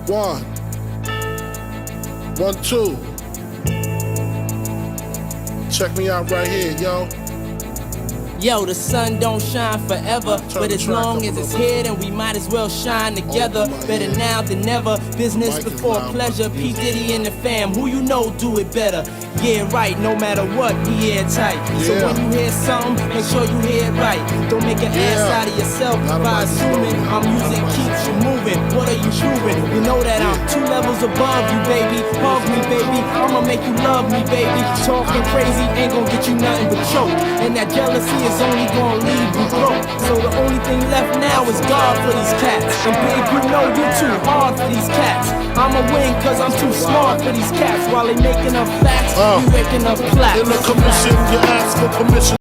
1, 1, 2. Check me out right here, yo. Yo, the sun don't shine forever, but as long as it's here, then we might as well shine together. Better now than never, business before pleasure. P. Diddy and the fam, who you know do it better. Yeah, right, no matter what, we airtight. So when you hear something, make sure you hear it right. Don't make an ass out of yourself by assuming our music keeps you moving. What are you proving? You know that I'm 2 levels above you, baby. Hug me, baby, I'ma make you love me, baby. Talking crazy ain't gonna get you nothing but choke. And that jealousy is only gonna leave you broke. So the only thing left now is God for these cats. And big, you know you're too hard for these cats. I'ma win cause I'm too smart for these cats. While they making up facts, we waking up plaques. In the commission, you ask for permission.